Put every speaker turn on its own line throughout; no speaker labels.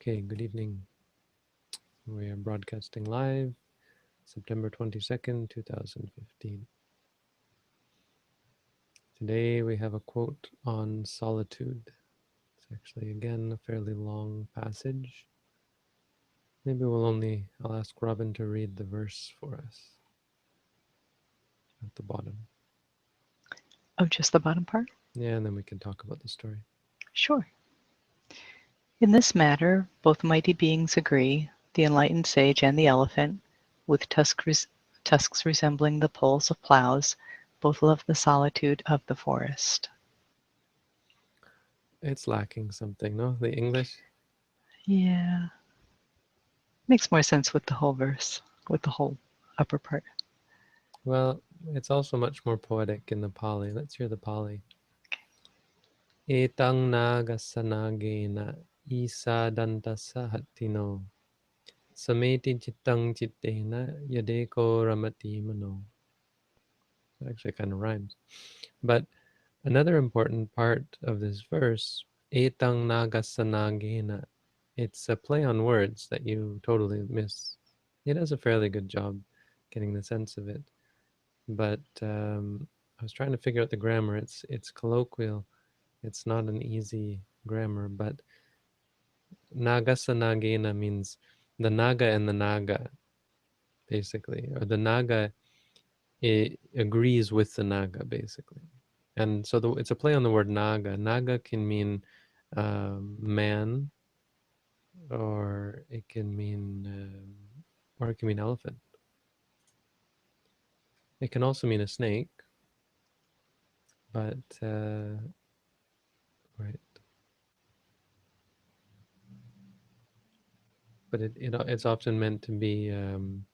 Okay, good evening. We are broadcasting live September 22nd, 2015. Today we have a quote on solitude. It's actually, again, a fairly long passage. Maybe I'll ask Robin to read the verse for us at the bottom.
Oh, just the bottom part?
Yeah, and then we can talk about the story.
Sure. In this matter, both mighty beings agree, the enlightened sage and the elephant, with tusks resembling the poles of plows, both love the solitude of the forest.
It's lacking something, no? The English?
Yeah. Makes more sense with the whole verse, with the whole upper part.
Well, it's also much more poetic in the Pali. Let's hear the Pali. Etang nagasanagena isa dantasa hattino sameti chittang chittena yadeko ramati mano. Actually kind of rhymes. But another important part of this verse, etang nagasanagena, it's a play on words that you totally miss. He does a fairly good job getting the sense of it. But I was trying to figure out the grammar. It's colloquial. It's not an easy grammar, but Nagasanagena means the Naga and the Naga, basically. Or the Naga agrees with the Naga, basically. And so it's a play on the word Naga. Naga can mean man, or it can mean, elephant. It can also mean a snake, but right. But it's often meant to be um,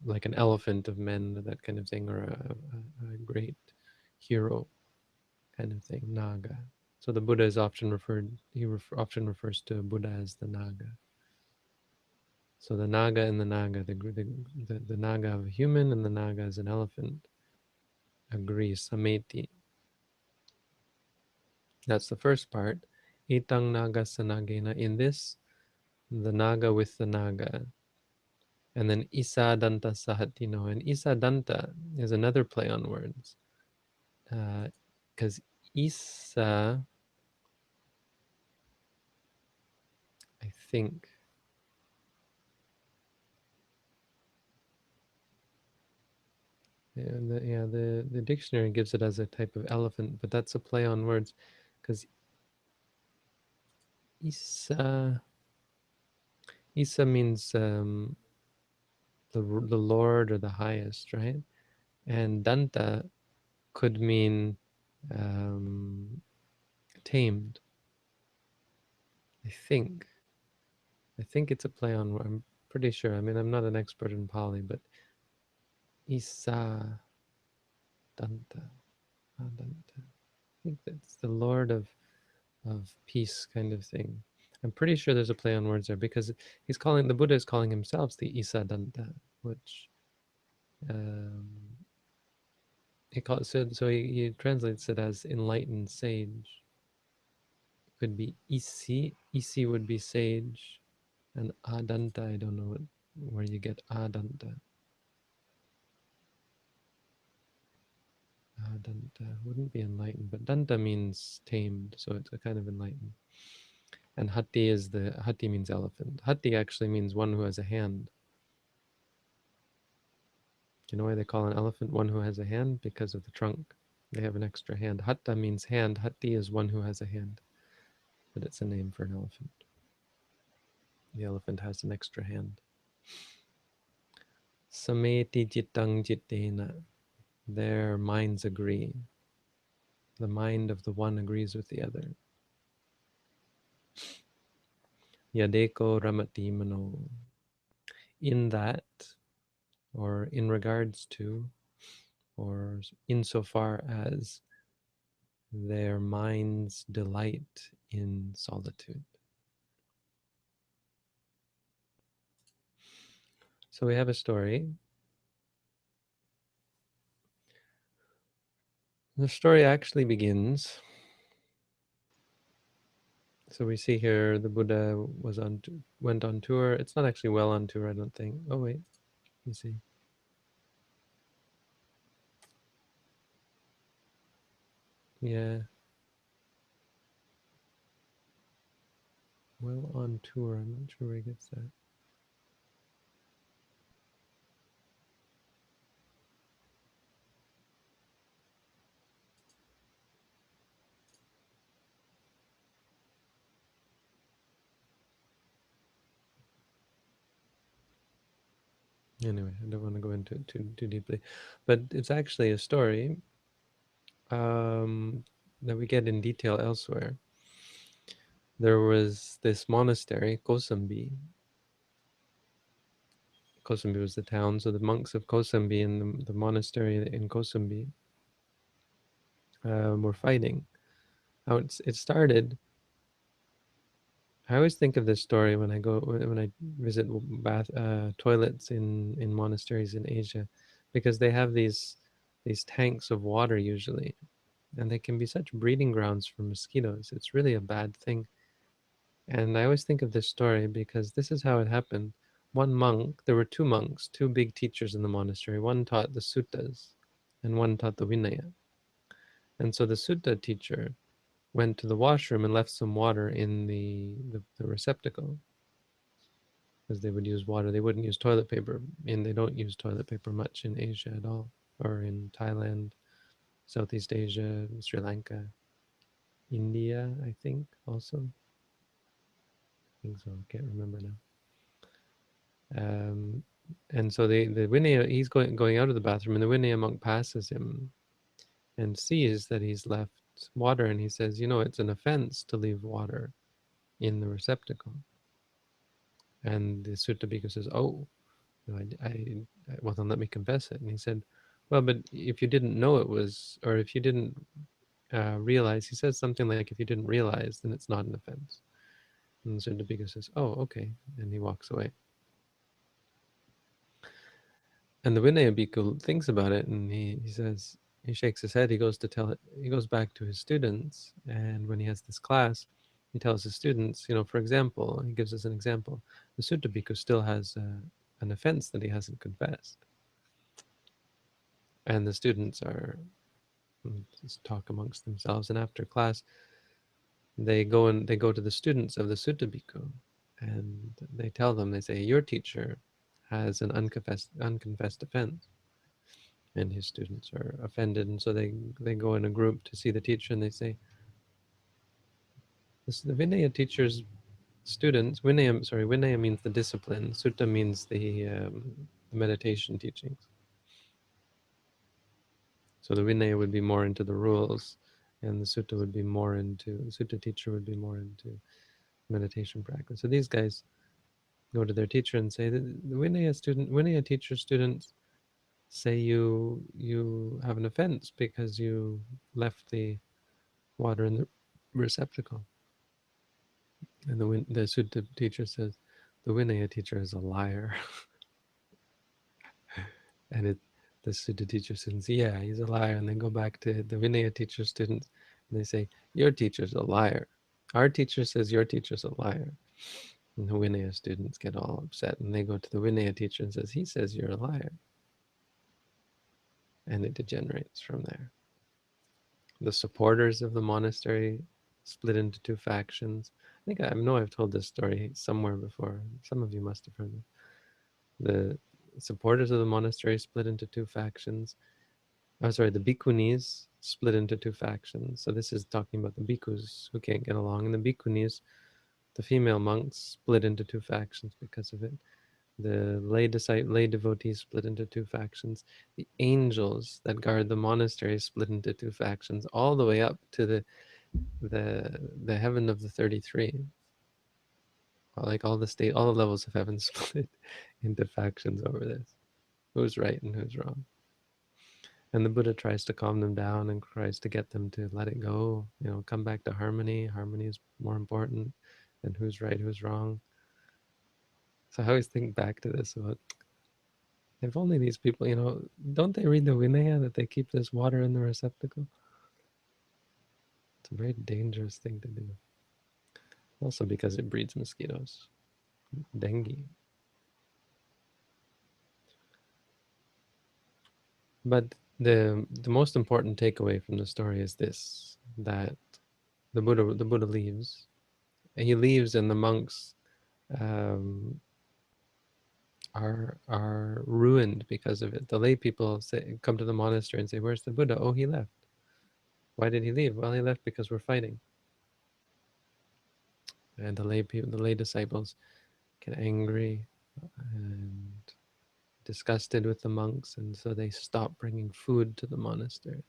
like an elephant of men, that kind of thing, or a great hero kind of thing, Naga. So the Buddha is often often refers to Buddha as the Naga. So the Naga and the Naga, the Naga of a human and the Naga as an elephant, agree, sameti. That's the first part. Itang Naga sanagena. In this, the Naga with the Naga. And then Isa Danta Sahatino. And Isa Danta is another play on words. Because Isa, I think, the dictionary gives it as a type of elephant, but that's a play on words. Because Isa, Isa means the Lord or the highest, right? And Danta could mean um, tamed. I think. I think it's a play on. I'm pretty sure. I mean, I'm not an expert in Pali, but Isa Danta, Danta. I think that's the Lord of peace kind of thing. I'm pretty sure there's a play on words there because the Buddha is calling himself the Isa Danta, which um, he translates it as enlightened sage. It could be Isi. Isi would be sage, and Adanta. I don't know where you get Adanta. Danta wouldn't be enlightened, but Danta means tamed, so it's a kind of enlightened. And Hati means elephant. Hati actually means one who has a hand. Do you know why they call an elephant one who has a hand? Because of the trunk. They have an extra hand. Hatta means hand. Hati is one who has a hand, but it's a name for an elephant. The elephant has an extra hand. Sameti jitang jitena. Their minds agree. The mind of the one agrees with the other. Yadeko ramati mano. In that, or in regards to, or insofar as their minds delight in solitude. So we have a story. The story actually begins So we see here the Buddha went on tour. It's not actually well on tour, I don't think. Oh wait, you see. Yeah, well on tour. I'm not sure where he gets that. Anyway, I don't want to go into it too deeply, but it's actually a story um, that we get in detail elsewhere. There was this monastery, Kosambi. Kosambi was the town, so the monks of Kosambi and the monastery in Kosambi were fighting. How it started. I always think of this story when I visit toilets in monasteries in Asia, because they have these tanks of water usually, and they can be such breeding grounds for mosquitoes. It's really a bad thing. And I always think of this story because this is how it happened. One monk, there were two monks, two big teachers in the monastery. One taught the suttas, and one taught the Vinaya. And so the sutta teacher went to the washroom and left some water in the receptacle, because they would use water. They wouldn't use toilet paper, and they don't use toilet paper much in Asia at all, or in Thailand, Southeast Asia, Sri Lanka, India, I think also. I think so. I can't remember now. Um, and so the Vinaya, he's going out of the bathroom, and the Vinaya monk passes him and sees that he's left water, and he says, "You know, it's an offense to leave water in the receptacle." And the Sutta Bhikkhu says, "Oh, no, well, then let me confess it." And he said, "Well, but if you didn't know it was, or if you didn't realize," he says something like, "If you didn't realize, then it's not an offense." And Sutta Bhikkhu says, "Oh, okay," and he walks away. And the Vinaya Bhikkhu thinks about it, and he says, he shakes his head. He goes to tell it. He goes back to his students, and when he has this class, he tells his students, for example, he gives us an example. The Sutta Bhikkhu still has an offense that he hasn't confessed, and the students are just talk amongst themselves. And after class, they go to the students of the Sutta Bhikkhu, and they tell them. They say, "Your teacher has an unconfessed offense." And his students are offended, and so they go in a group to see the teacher, and they say, this, the Vinaya teacher's students, Vinaya means the discipline, Sutta means the meditation teachings. So the Vinaya would be more into the rules, and the Sutta teacher would be more into meditation practice. So these guys go to their teacher and say, the Vinaya teacher students say you have an offense because you left the water in the receptacle. And the Sutta teacher says, the Vinaya teacher is a liar. And the Sutta teacher says, yeah, he's a liar. And they go back to the Vinaya teacher students and they say, your teacher's a liar. Our teacher says your teacher's a liar. And the Vinaya students get all upset, and they go to the Vinaya teacher and says, he says you're a liar. And it degenerates from there. The supporters of the monastery split into two factions. I know I've told this story somewhere before. Some of you must have heard it. The supporters of the monastery split into two factions. Oh, sorry, the bhikkhunis split into two factions. So this is talking about the bhikkhus who can't get along, and the bhikkhunis, the female monks, split into two factions because of it. The lay devotees split into two factions. The angels that guard the monastery split into two factions, all the way up to the heaven of the 33. Like all the levels of heaven split into factions over this. Who's right and who's wrong? And the Buddha tries to calm them down and tries to get them to let it go, come back to harmony. Harmony is more important than who's right, who's wrong. So I always think back to this about, if only these people, don't they read the Vinaya that they keep this water in the receptacle? It's a very dangerous thing to do. Also because it breeds mosquitoes, dengue. But the most important takeaway from the story is this: that the Buddha leaves. He leaves, and the monks um, are ruined because of it. The lay people come to the monastery and say, "Where's the Buddha?" "Oh, he left." "Why did he leave?" "Well, he left because we're fighting." And the lay disciples get angry and disgusted with the monks, and so they stop bringing food to the monastery.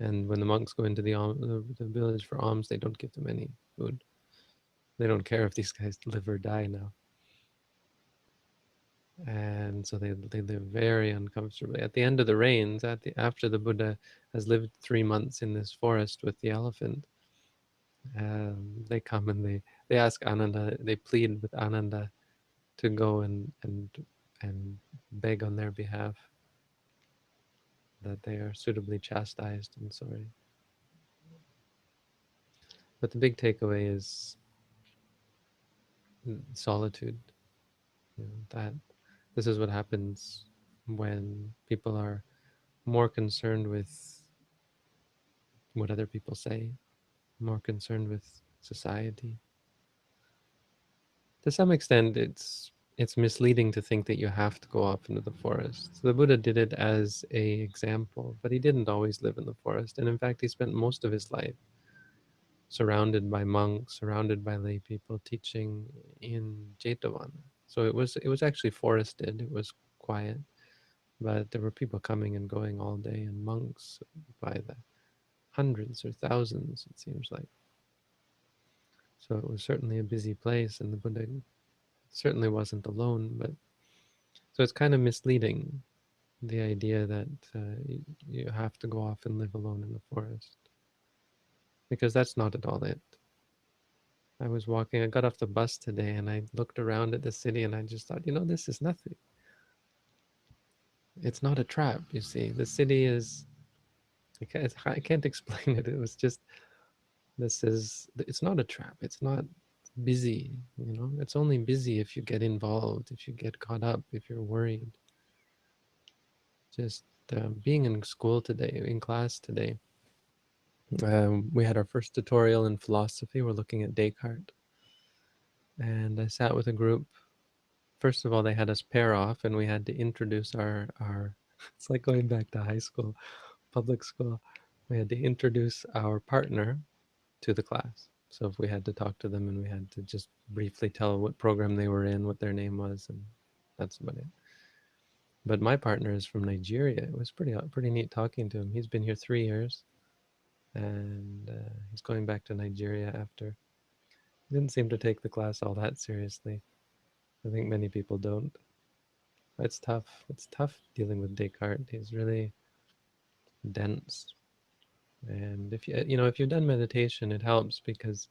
And when the monks go into the village for alms, they don't give them any food. They don't care if these guys live or die now. And so they live very uncomfortably. At the end of the rains, after the Buddha has lived 3 months in this forest with the elephant, they come and they ask Ananda, they plead with Ananda to go and beg on their behalf that they are suitably chastised and sorry. But the big takeaway is solitude. That this is what happens when people are more concerned with what other people say, more concerned with society. To some extent, it's misleading to think that you have to go off into the forest. So the Buddha did it as a example, but he didn't always live in the forest. And in fact, he spent most of his life surrounded by monks, surrounded by lay people, teaching in Jetavana. So it was actually forested. It was quiet, but there were people coming and going all day, and monks by the hundreds or thousands, it seems like. So it was certainly a busy place, and the Buddha certainly wasn't alone. But so it's kind of misleading, the idea that you have to go off and live alone in the forest, because that's not at all it. I was walking, I got off the bus today and I looked around at the city and I just thought, this is nothing. It's not a trap, you see. The city is, I can't explain it. It was just, it's not a trap. It's not busy. It's only busy if you get involved, if you get caught up, if you're worried. Just being in school today, in class today, we had our first tutorial in philosophy. We're looking at Descartes. And I sat with a group. First of all, they had us pair off, and we had to introduce our. It's like going back to high school, public school. We had to introduce our partner to the class. So if we had to talk to them, and we had to just briefly tell what program they were in, what their name was, and that's about it. But my partner is from Nigeria. It was pretty neat talking to him. He's been here 3 years, and he's going back to Nigeria after. He didn't seem to take the class all that seriously. I think many people don't. It's tough. It's tough dealing with Descartes. He's really dense. And if you've done meditation, it helps because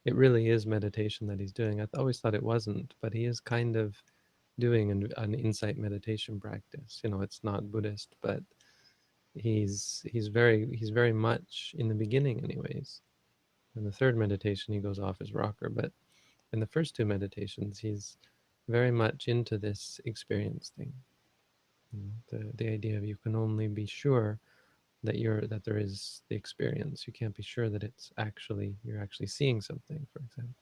it really is meditation that he's doing. I always thought it wasn't, but he is kind of doing an insight meditation practice. It's not Buddhist, but he's very much in the beginning, anyways. In the third meditation, he goes off his rocker, but in the first two meditations, he's very much into this experience thing. The idea of you can only be sure that there is the experience. You can't be sure that you're actually seeing something, for example.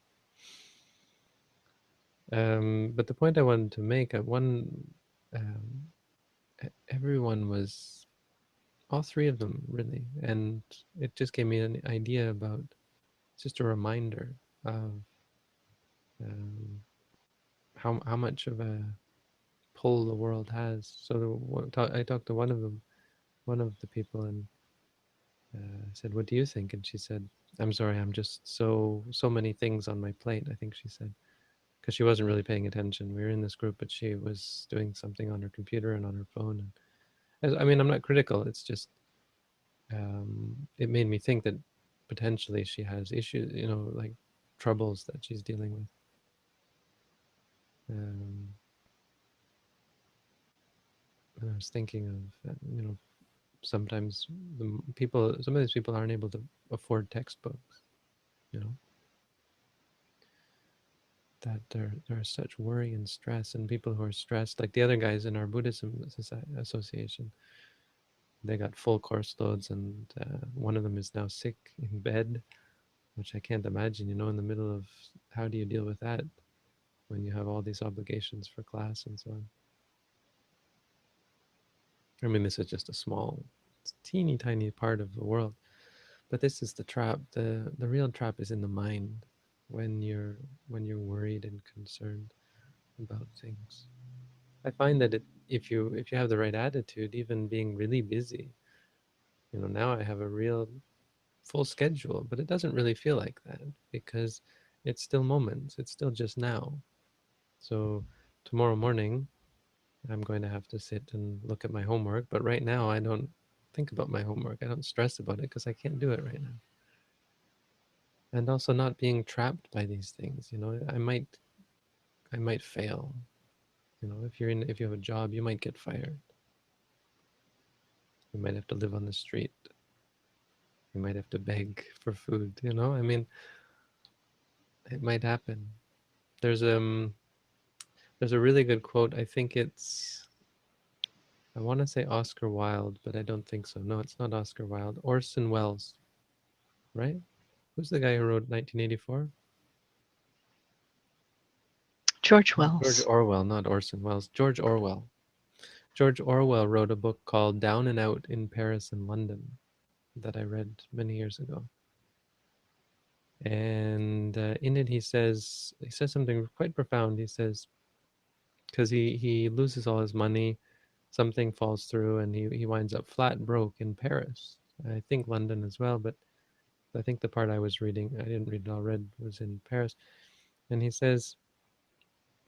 But the point I wanted to make, um, everyone was, all three of them really, and it just gave me an idea about, just a reminder of um, how much of a pull the world has. So I talked to one of the people, and said, "What do you think?" And she said, "I'm sorry, I'm just so many things on my plate." I think she said, because she wasn't really paying attention. We were in this group, but she was doing something on her computer and on her phone. And I mean, I'm not critical. It's just it made me think that potentially she has issues, like troubles that she's dealing with. Um, and I was thinking of, sometimes some of these people aren't able to afford textbooks, you know. that there are such worry and stress, and people who are stressed, like the other guys in our Buddhism association, they got full course loads, and one of them is now sick in bed, which I can't imagine. In the middle of, how do you deal with that when you have all these obligations for class and so on? I mean, this is just a small, teeny tiny part of the world, but this is the trap. The real trap is in the mind, when you're worried and concerned about things. I find that if you have the right attitude, even being really busy, now I have a real full schedule, but it doesn't really feel like that, because it's still moments. It's still just now. So tomorrow morning, I'm going to have to sit and look at my homework, but right now I don't think about my homework. I don't stress about it because I can't do it right now. And also not being trapped by these things. I might fail. If you have a job, you might get fired. You might have to live on the street. You might have to beg for food. I mean, it might happen. There's there's a really good quote. I want to say Oscar Wilde, but I don't think so. No, it's not Oscar Wilde. Orson Welles, right? Who's the guy who wrote 1984?
George
George
Wells.
Orwell, not Orson Welles. George Orwell. George Orwell wrote a book called Down and Out in Paris and London that I read many years ago. And in it, he says something quite profound. He says, because he loses all his money, something falls through, and he winds up flat broke in Paris. I think London as well, but I think the part I was reading, I didn't read it all, read was in Paris. And he says,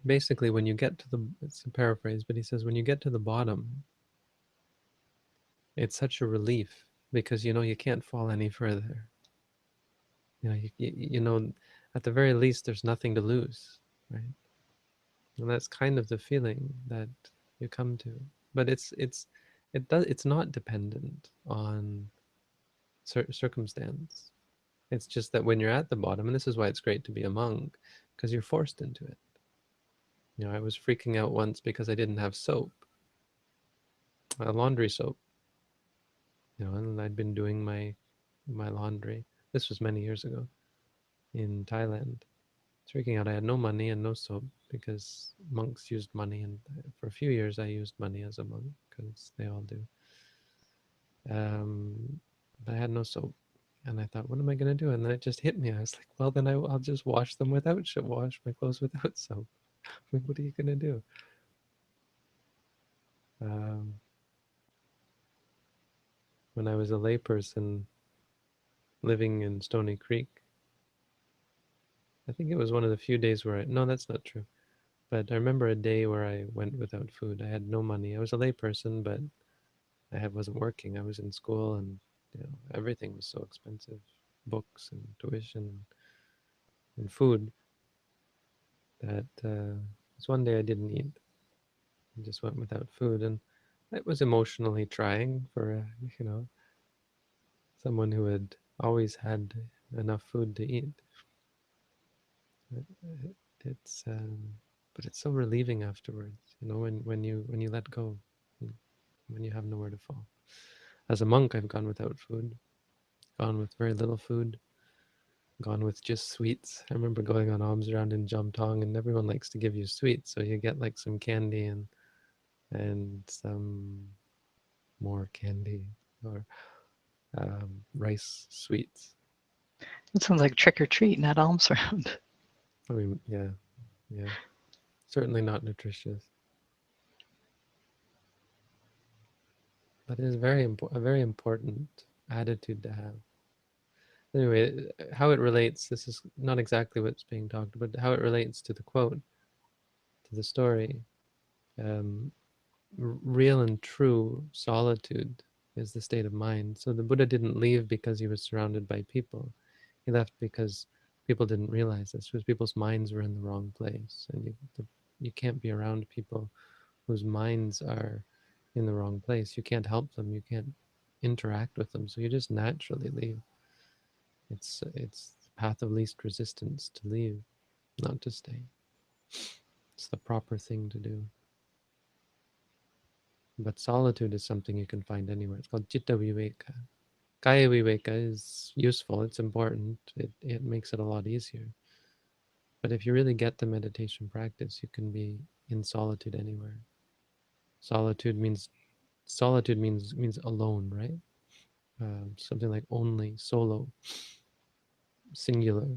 basically, when you get to it's a paraphrase, but he says, when you get to the bottom, it's such a relief, because you can't fall any further. At the very least, there's nothing to lose, right? And that's kind of the feeling that you come to. But it's not dependent on circumstance. It's just that when you're at the bottom, and this is why it's great to be a monk, because you're forced into it. I was freaking out once because I didn't have soap, laundry soap. And I'd been doing my laundry. This was many years ago in Thailand. Freaking out. I had no money and no soap, because monks used money, and for a few years I used money as a monk, because they all do. But I had no soap, and I thought, what am I going to do? And then it just hit me. I was like, well, then I'll just wash them without wash my clothes without soap. What are you going to do? Um, when I was a layperson living in Stony Creek, I think it was one of the few days where no, that's not true. But I remember a day where I went without food. I had no money. I was a layperson, but wasn't working. I was in school, and everything was so expensive, books and tuition and food, that was one day I didn't eat. I just went without food, and it was emotionally trying for someone who had always had enough food to eat. It's but it's so relieving afterwards, when you let go, when you have nowhere to fall. As a monk, I've gone without food, gone with very little food, gone with just sweets. I remember going on alms round in Jamtong, and everyone likes to give you sweets, so you get like some candy and some more candy, or rice sweets.
It sounds like trick or treat, not alms round.
I mean, yeah, yeah, certainly not nutritious, but it is a very important attitude to have. Anyway, how it relates, this is not exactly what's being talked about, how it relates to the quote, to the story. Um, Real and true solitude is the state of mind. So the Buddha didn't leave because he was surrounded by people. He left because people didn't realize this, because people's minds were in the wrong place. And you can't be around people whose minds are in the wrong place. You can't help them. You can't interact with them. So you just naturally leave. It's the path of least resistance to leave, not to stay. It's the proper thing to do. But solitude is something you can find anywhere. It's called Chitta Viveka. Kaya Viveka is useful, it's important, it makes it a lot easier. But if you really get the meditation practice, you can be in solitude anywhere. Solitude means means alone, right? Something like only, solo, singular.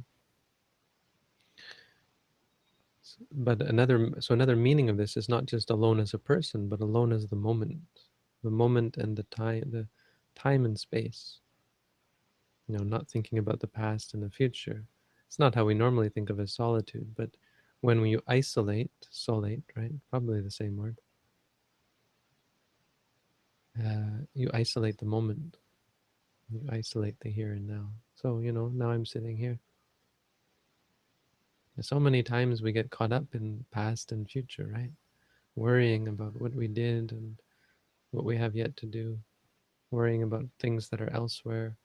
But another meaning of this is not just alone as a person, but alone as the moment and the time and space. Not thinking about the past and the future. It's not how we normally think of as solitude, but when you isolate, solate, right? Probably the same word. You isolate the moment. You isolate the here and now. So now I'm sitting here. So many times we get caught up in past and future, right? Worrying about what we did and what we have yet to do, worrying about things that are elsewhere.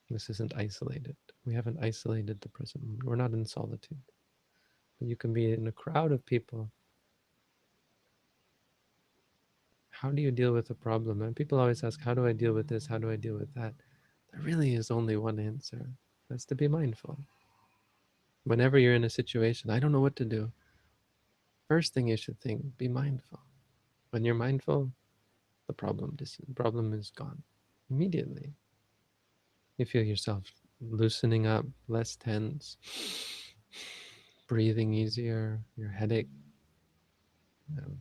This isn't isolated. We haven't isolated the present moment. We're not in solitude. But you can be in a crowd of people. How do you deal with a problem? And people always ask, how do I deal with this? How do I deal with that? There really is only one answer. That's to be mindful. Whenever you're in a situation, I don't know what to do. First thing you should think, be mindful. When you're mindful, the problem is gone immediately. You feel yourself loosening up, less tense, breathing easier, your headache, um,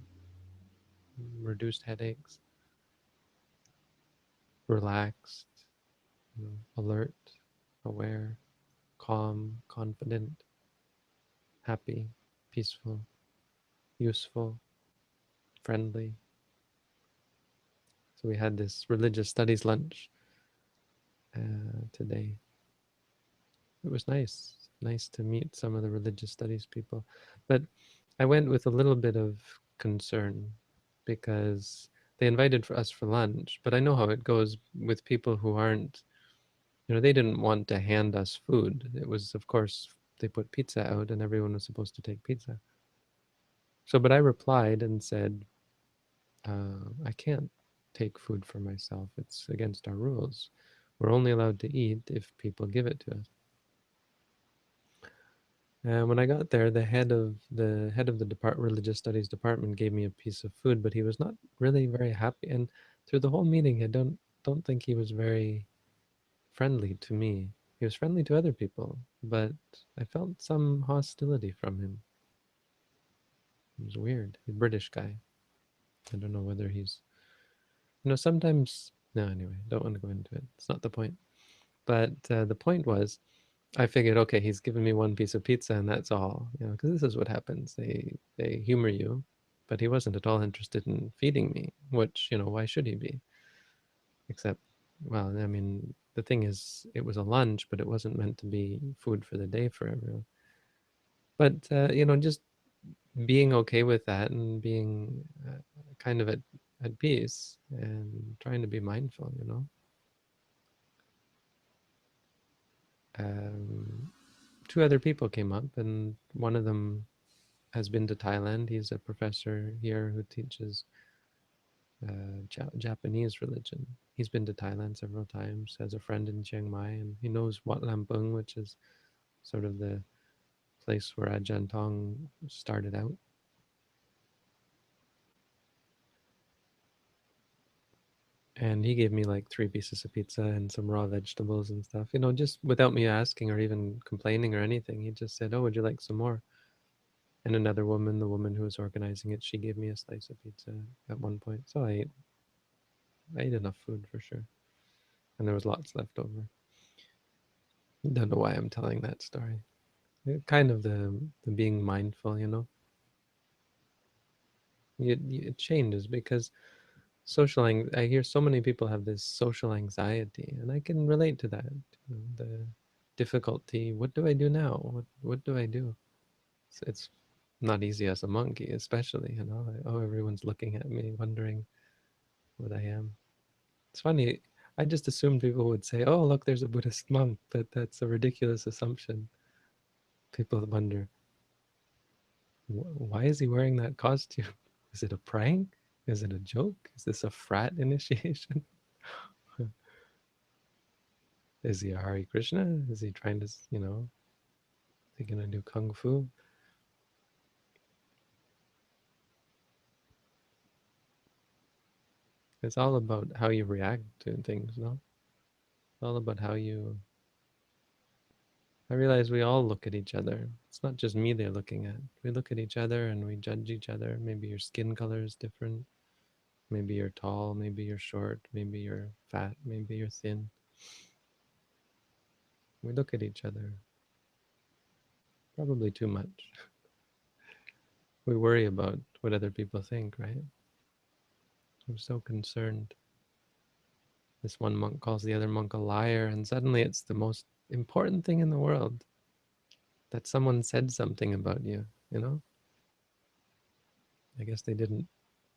reduced headaches, relaxed, alert, aware, calm, confident, happy, peaceful, useful, friendly. So we had this religious studies lunch today. It was nice to meet some of the religious studies people. But I went with a little bit of concern because they invited for us for lunch, but I know how it goes with people who aren't, they didn't want to hand us food. It was, of course, they put pizza out and everyone was supposed to take pizza. So, but I replied and said, I can't take food for myself. It's against our rules. We're only allowed to eat if people give it to us. And when I got there, the religious studies department gave me a piece of food, but he was not really very happy. And through the whole meeting, I don't think he was very friendly to me. He was friendly to other people, but I felt some hostility from him. It was weird. He's a British guy. I don't know whether he's, sometimes. No, anyway, don't want to go into it. It's not the point. But the point was, I figured, okay, he's given me one piece of pizza and that's all, because this is what happens. They humor you, but he wasn't at all interested in feeding me, which, why should he be? Except, well, I mean, the thing is, it was a lunch, but it wasn't meant to be food for the day for everyone. But, just being okay with that and being kind of at peace and trying to be mindful, Um, two other people came up, and one of them has been to Thailand. He's a professor here who teaches Japanese religion. He's been to Thailand several times, has a friend in Chiang Mai, and he knows Wat Lampung, which is sort of the place where Ajahn Tong started out. And he gave me like 3 pieces of pizza and some raw vegetables and stuff, just without me asking or even complaining or anything. He just said, "Oh, would you like some more?" And another woman, the woman who was organizing it, she gave me a slice of pizza at one point. So I ate enough food for sure. And there was lots left over. Don't know why I'm telling that story. Kind of the being mindful, it changes because I hear so many people have this social anxiety, and I can relate to that. The difficulty. What do I do now? What do I do? It's not easy as a monkey, especially. Oh, everyone's looking at me, wondering what I am. It's funny. I just assumed people would say, "Oh, look, there's a Buddhist monk," but that's a ridiculous assumption. People wonder, Why is he wearing that costume? Is it a prank? Is it a joke? Is this a frat initiation? Is he a Hare Krishna? Is he trying to, is he gonna do kung fu? It's all about how you react to things, no? It's all about how you. I realize we all look at each other. It's not just me they're looking at. We look at each other and we judge each other. Maybe your skin color is different. Maybe you're tall. Maybe you're short. Maybe you're fat. Maybe you're thin. We look at each other probably too much. We worry about what other people think, right? I'm so concerned. This one monk calls the other monk a liar, and suddenly it's the most important thing in the world that someone said something about you, you know? I guess they didn't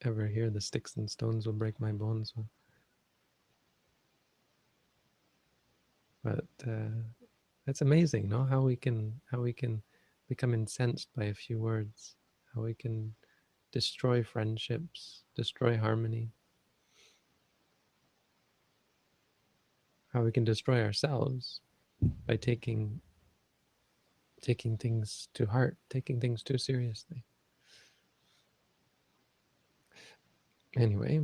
ever hear the sticks and stones will break my bones. But it's amazing, no? How we can become incensed by a few words, how we can destroy friendships, destroy harmony, how we can destroy ourselves by taking things to heart, taking things too seriously. Anyway,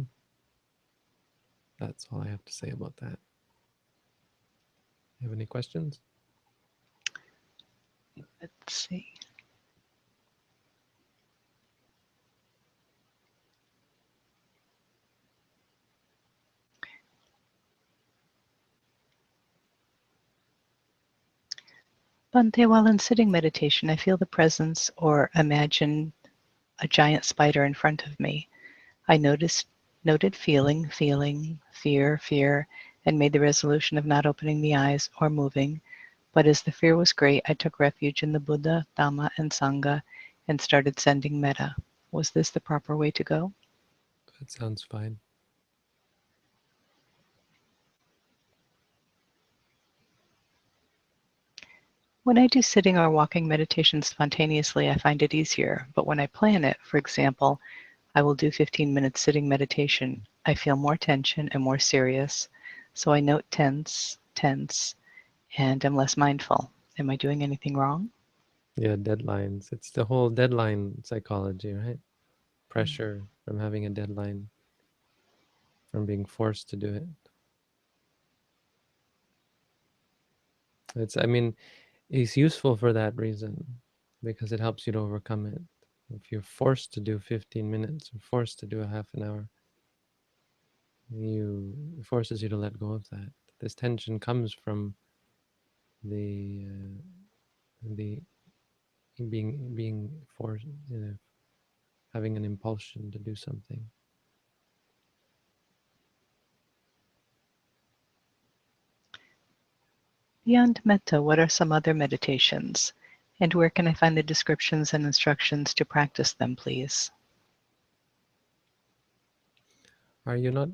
that's all I have to say about that. You have any questions?
Let's see. Bhante, while in sitting meditation, I feel the presence or imagine a giant spider in front of me. I noted feeling, fear, and made the resolution of not opening the eyes or moving. But as the fear was great, I took refuge in the Buddha, Dhamma, and Sangha and started sending metta. Was this the proper way to go?
That sounds fine.
When I do sitting or walking meditation spontaneously, I find it easier. But when I plan it, for example, I will do 15 minutes sitting meditation, I feel more tension and more serious. So I note tense, and am less mindful. Am I doing anything wrong?
Yeah, deadlines. It's the whole deadline psychology, right? Pressure from having a deadline, from being forced to do it. I mean, it's useful for that reason because it helps you to overcome it. If you're forced to do 15 minutes or forced to do a half an hour, it forces you to let go of that. This tension comes from the being forced, having an impulsion to do something.
Beyond metta, what are some other meditations? And where can I find the descriptions and instructions to practice them, please?
Are you not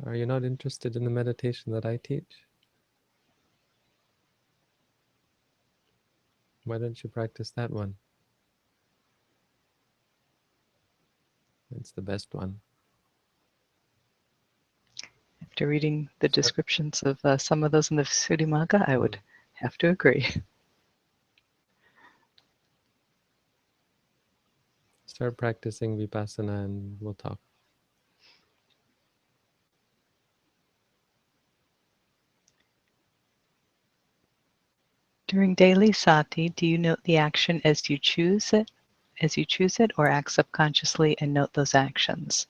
are you not interested in the meditation that I teach? Why don't you practice that one? It's the best one.
After reading the
Start,
descriptions of some of those in the Visuddhimagga, I
mm,
would have to agree.
start practicing vipassana and we'll talk.
During daily sati, do you note the action as you choose it, or act subconsciously and note those actions?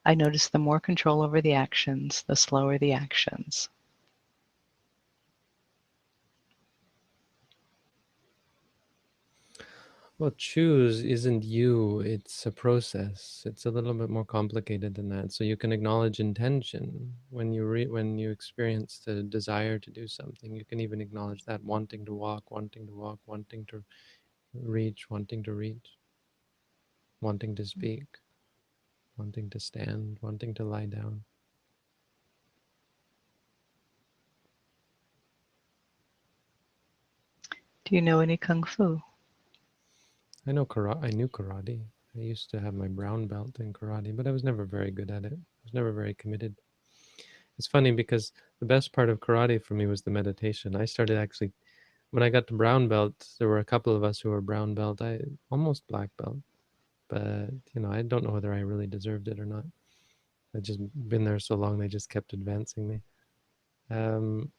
I notice the more control over the actions, the slower the actions.
Well, choose isn't you, it's a process. It's a little bit more complicated than that. So you can acknowledge intention when you experience the desire to do something. You can even acknowledge that wanting to walk, wanting to wanting to reach, wanting to speak, wanting to stand, wanting to lie down.
Do you know any Kung Fu?
I knew karate. I used to have my brown belt in karate, but I was never very good at it. I was never very committed. It's funny because the best part of karate for me was the meditation. I started actually when I got to brown belt. There were a couple of us who were brown belt. I almost black belt, but I don't know whether I really deserved it or not. I just been there so long, they just kept advancing me. Um,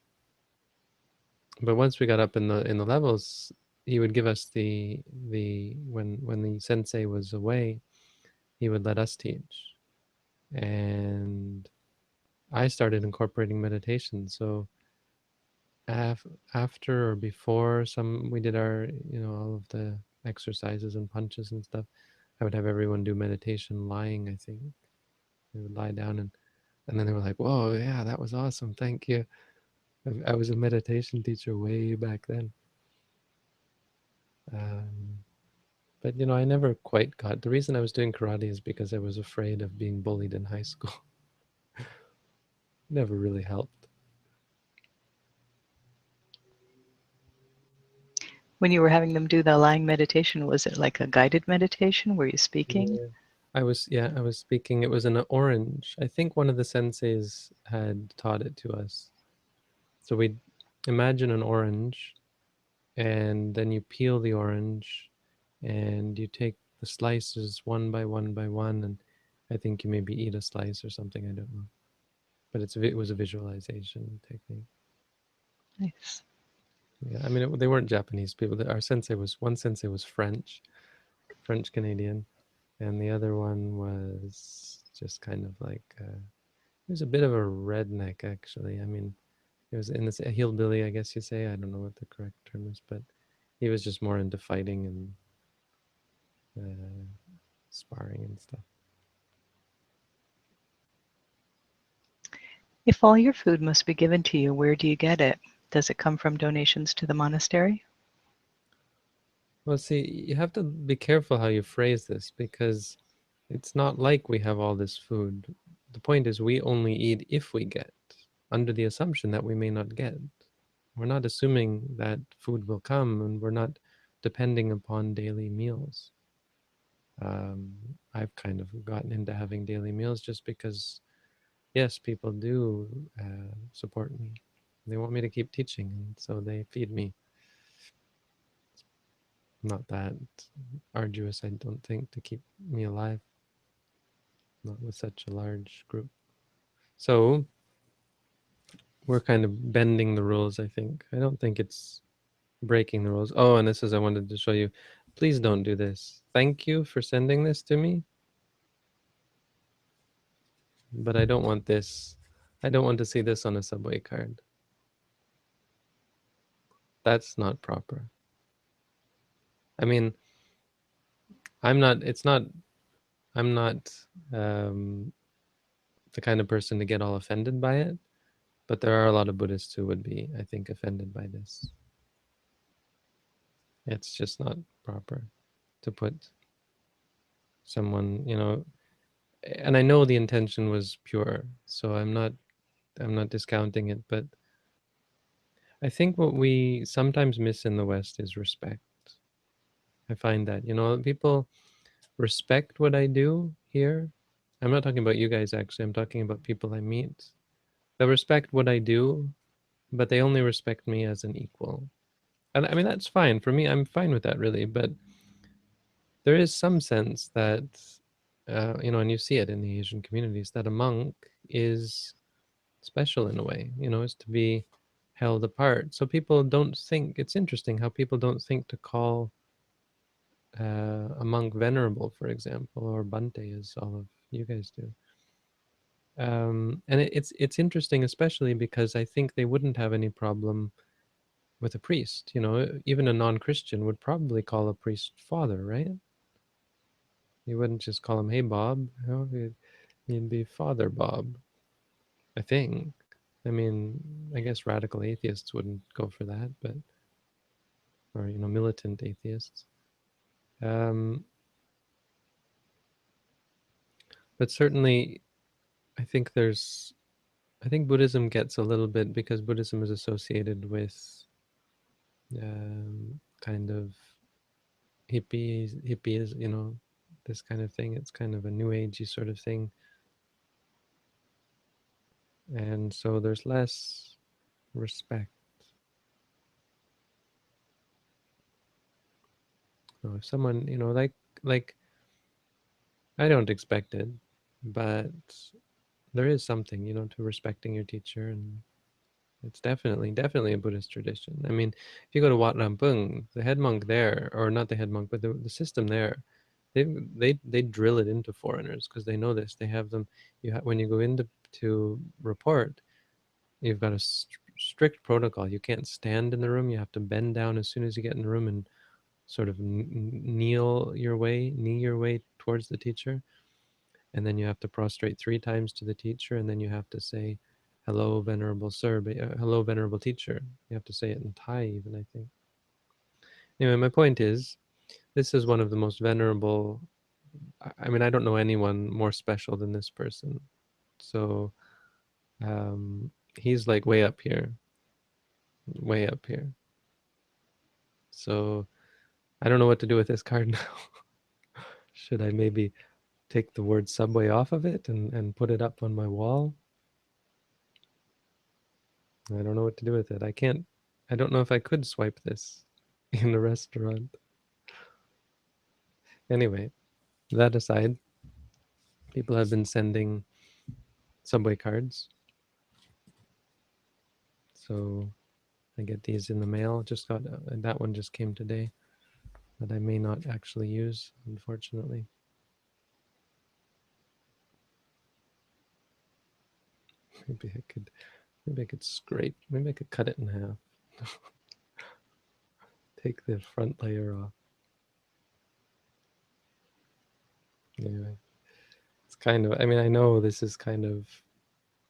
but once we got up in the levels, he would give us the when the sensei was away, he would let us teach, and I started incorporating meditation. So after or before some we did our all of the exercises and punches and stuff, I would have everyone do meditation lying. I think they would lie down and then they were like, "Whoa, yeah, that was awesome, thank you." I was a meditation teacher way back then. um, but I never quite got the reason I was doing karate is because I was afraid of being bullied in high school. Never really helped.
When you were having them do the lying meditation, was it like a guided meditation? Were you speaking?
Yeah. I was speaking. It was an orange. I think one of the senseis had taught it to us. So we'd imagine an orange, and then you peel the orange, and you take the slices one by one by one, and I think you maybe eat a slice or something. I don't know, but it was a visualization technique.
Nice.
Yeah, I mean they weren't Japanese people. Our sensei was one sensei was French Canadian, and the other one was just kind of like he was a bit of a redneck actually. I mean, he was in this a hillbilly, I guess you say. I don't know what the correct term is, but he was just more into fighting and uh, sparring and stuff.
If all your food must be given to you, where do you get it? Does it come from donations to the monastery?
Well, see, you have to be careful how you phrase this because it's not like we have all this food. The point is, we only eat if we get, under the assumption that we may not get. We're not assuming that food will come, and we're not depending upon daily meals. I've kind of gotten into having daily meals just because, yes, people do support me. They want me to keep teaching, and so they feed me. Not that arduous, I don't think, to keep me alive, not with such a large group. So we're kind of bending the rules, I think. I don't think it's breaking the rules. Oh, and this is, I wanted to show you. Please don't do this. Thank you for sending this to me, but I don't want this. I don't want to see this on a subway card. That's not proper. I mean, it's not, I'm not um, the kind of person to get all offended by it, but there are a lot of Buddhists who would be, I think, offended by this. It's just not proper to put someone, and I know the intention was pure, so I'm not discounting it, but I think what we sometimes miss in the West is respect. I find that, people respect what I do here. I'm not talking about you guys actually, I'm talking about people I meet. They respect what I do, but they only respect me as an equal. And I mean that's fine. For me, I'm fine with that really, but there is some sense that and you see it in the Asian communities that a monk is special in a way, is to be held apart. So people don't think, it's interesting how people don't think to call a monk venerable, for example, or Bante, as all of you guys do. And it's interesting, especially because I think they wouldn't have any problem with a priest. Even a non-Christian would probably call a priest father, right? You wouldn't just call him, "Hey, Bob." You'd be Father Bob, I think. I mean, I guess radical atheists wouldn't go for that, but or militant atheists. Um, but certainly, I think there's. I think Buddhism gets a little bit because Buddhism is associated with kind of hippie is, this kind of thing. It's kind of a new agey sort of thing. And so there's less respect. If someone, like I don't expect it, but there is something, to respecting your teacher, and it's definitely a Buddhist tradition. I mean, if you go to Wat Rampung, the head monk there, or not the head monk, but the system there, they drill it into foreigners because they know this. They have them. When you go into to report, you've got a strict protocol. You can't stand in the room. You have to bend down as soon as you get in the room and sort of knee your way towards the teacher, and then you have to prostrate 3 times to the teacher, and then you have to say, "Hello, venerable sir," hello, venerable teacher. You have to say it in Thai, even, I think. Anyway, my point is, this is one of the most venerable. I mean, I don't know anyone more special than this person. So he's like way up here, way up here. So I don't know what to do with this card now. Should I maybe take the word subway off of it and put it up on my wall? I don't know what to do with it. I don't know if I could swipe this in a restaurant. Anyway, that aside, people have been sending subway cards. So I get these in the mail. Just got that one just came today that I may not actually use, unfortunately. Maybe I could scrape. Maybe I could cut it in half. Take the front layer off. Anyway, it's kind of. I mean, I know this is kind of.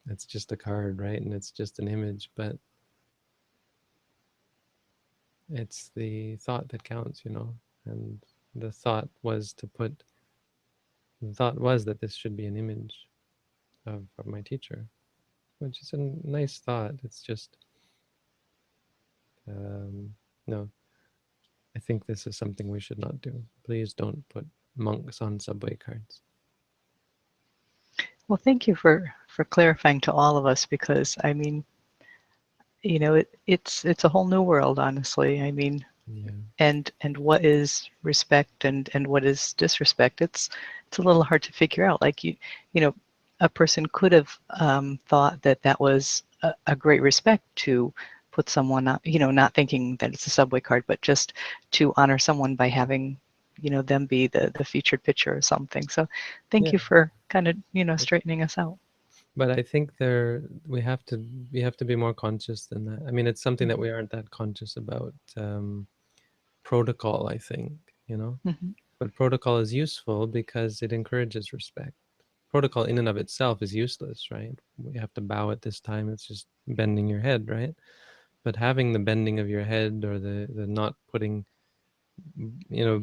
It's just a card, right? And it's just an image, but it's the thought that counts, And the thought was that this should be an image of my teacher, which is a nice thought. It's just, no, I think this is something we should not do. Please don't put monks on subway cards.
Well, thank you for clarifying to all of us, because I mean, it's a whole new world, honestly. I mean,
Yeah.
and what is respect and what is disrespect? It's a little hard to figure out. Like you know, a person could have thought that that was a great respect to put someone up, not thinking that it's a subway card, but just to honor someone by having them be the featured picture or something. So thank
Yeah.
you for kind of straightening us out.
But I think we have to be more conscious than that. I mean, it's something that we aren't that conscious about. Protocol, I think,
Mm-hmm.
but protocol is useful because it encourages respect. Protocol in and of itself is useless, right? We have to bow at this time. It's just bending your head, right? But having the bending of your head, or the not putting, you know,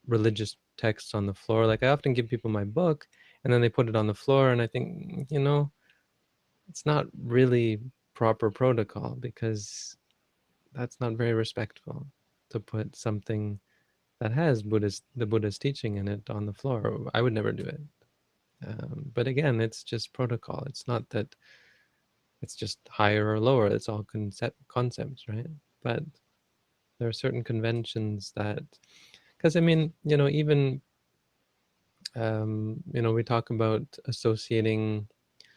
religious texts on the floor. Like, I often give people my book, and then they put it on the floor, and I think, it's not really proper protocol, because that's not very respectful to put something that has the Buddha's teaching in it on the floor. I would never do it. But again, it's just protocol. It's not that it's just higher or lower. It's all concepts, right? But there are certain conventions that, because I mean, even we talk about associating.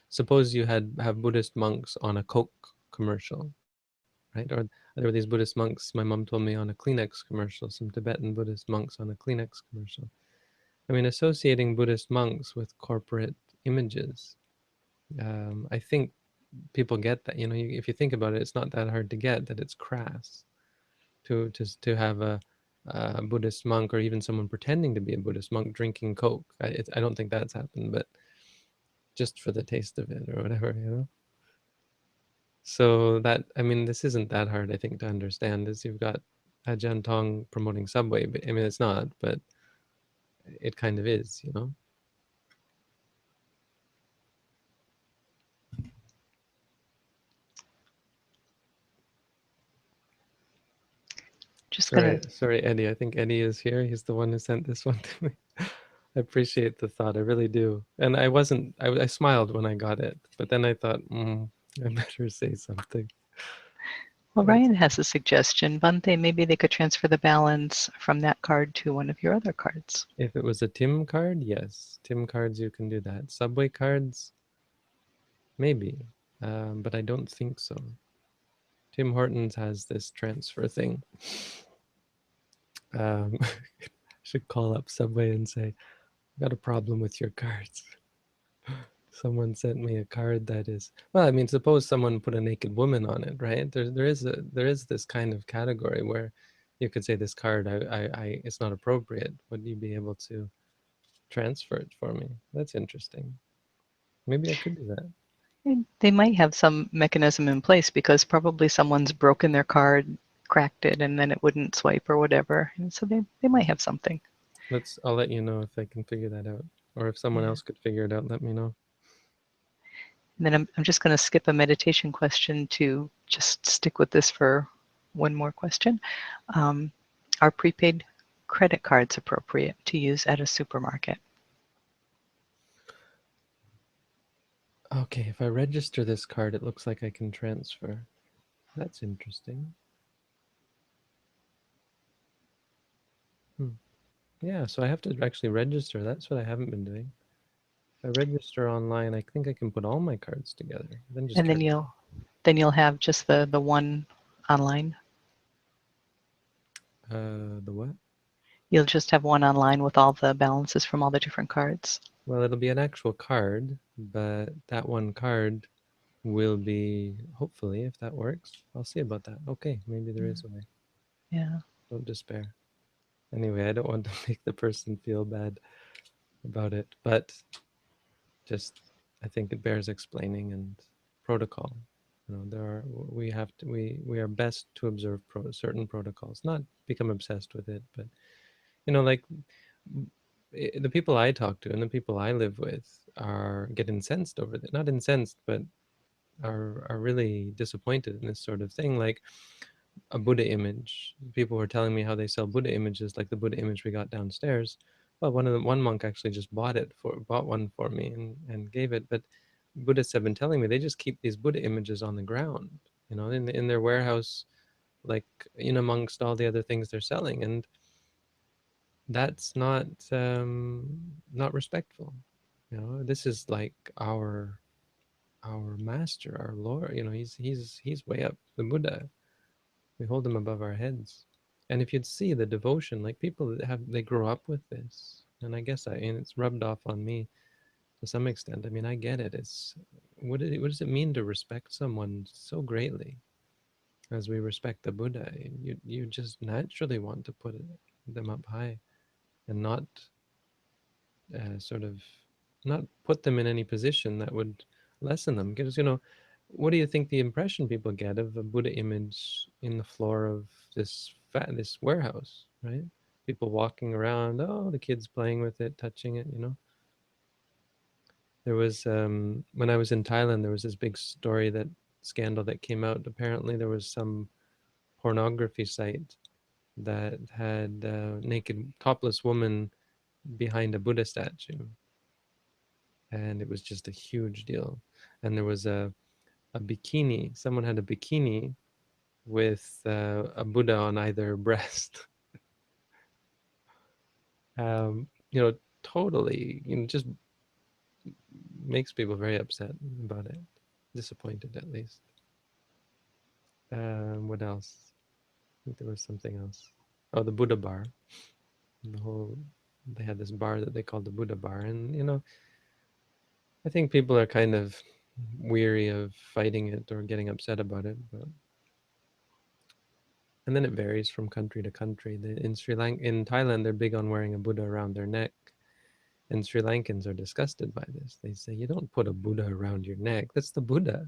Suppose you have Buddhist monks on a Coke commercial, right? Or there were these Buddhist monks. My mom told me, on a Kleenex commercial. Some Tibetan Buddhist monks on a Kleenex commercial. I mean, associating Buddhist monks with corporate images. I think people get that. If you think about it, it's not that hard to get that it's crass to have a Buddhist monk, or even someone pretending to be a Buddhist monk, drinking Coke. I don't think that's happened, but just for the taste of it or whatever. So that, I mean, this isn't that hard, I think, to understand. Is you've got Ajahn Tong promoting Subway, but I mean, it's not, but it kind of is.
Just gonna.
Sorry, Eddie. I think Eddie is here. He's the one who sent this one to me. I appreciate the thought. I really do. And I wasn't. I smiled when I got it, but then I thought, I better say something.
Well,
That's,
Ryan has a suggestion. Bante, maybe they could transfer the balance from that card to one of your other cards.
if it was a Tim card, yes, Tim cards you can do that. Subway cards, maybe, but I don't think so. Tim Hortons has this transfer thing. I should call up Subway and say, I got a problem with your cards. Someone sent me a card that is, well, I mean, suppose someone put a naked woman on it, right? There is this kind of category where you could say this card, it's not appropriate. Would you be able to transfer it for me? That's interesting. Maybe I could do that.
And they might have some mechanism in place because probably someone's broken their card, cracked it, and then it wouldn't swipe or whatever. And so they might have something.
I'll let you know if I can figure that out. Or if someone
Yeah.
else could figure it out, let me know.
And then I'm just going to skip a meditation question to just stick with this for one more question. Um, are prepaid credit cards appropriate to use at a supermarket?
Okay, if I register this card, it looks like I can transfer. That's interesting. Hmm. Yeah, so I have to actually register. That's what I haven't been doing. If I register online, I think I can put all my cards together, then just
And
turn it on.
then you'll have just the one online.
The what?
You'll just have one online with all the balances from all the different cards.
Well, it'll be an actual card, but that one card will be, hopefully, if that works. I'll see about that. Okay, maybe there is a way.
Yeah.
Don't despair. Anyway, I don't want to make the person feel bad about it, but just I think it bears explaining and protocol. You know, there are we are best to observe certain protocols, not become obsessed with it, but like the people I talk to and the people I live with are get incensed over it. Not incensed, but are really disappointed in this sort of thing. Like a Buddha image. People were telling me how they sell Buddha images, like the Buddha image we got downstairs. Well, one monk actually just bought one for me and gave it. But Buddhists have been telling me they just keep these Buddha images on the ground, in their warehouse, like amongst all the other things they're selling, and that's not respectful. This is like our master, our Lord. He's way up, the Buddha. We hold them above our heads. And if you'd see the devotion, like people that they grow up with this, and and it's rubbed off on me to some extent. I mean, I get it. What does it mean to respect someone so greatly as we respect the Buddha? You just naturally want to put them up high and not sort of not put them in any position that would lessen them. Because what do you think the impression people get of a Buddha image in the floor of this warehouse, right? People walking around, oh, the kids playing with it, touching it. There was when I was in Thailand, there was this big scandal that came out. Apparently, there was some pornography site that had naked topless woman behind a Buddha statue, and it was just a huge deal. And there was a bikini. Someone had a bikini with a Buddha on either breast. You know, totally. Just makes people very upset about it, disappointed at least. What else? I think there was something else. Oh, the Buddha bar. The whole they had this bar that they called the Buddha bar, and I think people are kind of weary of fighting it or getting upset about it, but and then it varies from country to country. In Thailand, they're big on wearing a Buddha around their neck, and Sri Lankans are disgusted by this. They say you don't put a Buddha around your neck. That's the Buddha,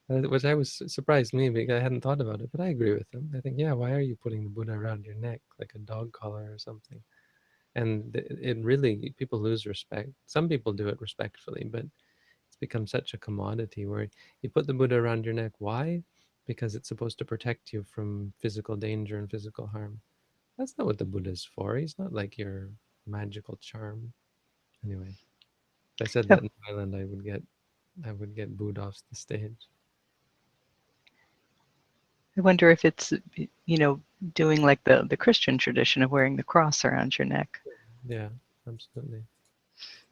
which I was surprised me because I hadn't thought about it. But I agree with them. I think, yeah, why are you putting the Buddha around your neck like a dog collar or something? And it really people lose respect. Some people do it respectfully, but it's become such a commodity where you put the Buddha around your neck. Why? because it's supposed to protect you from physical danger and physical harm. That's not what the Buddha's for. He's not like your magical charm. Anyway, if I said
Oh,
that in Thailand, I would get booed off the stage.
I wonder if it's, doing like the Christian tradition of wearing the cross around your neck.
Yeah, absolutely.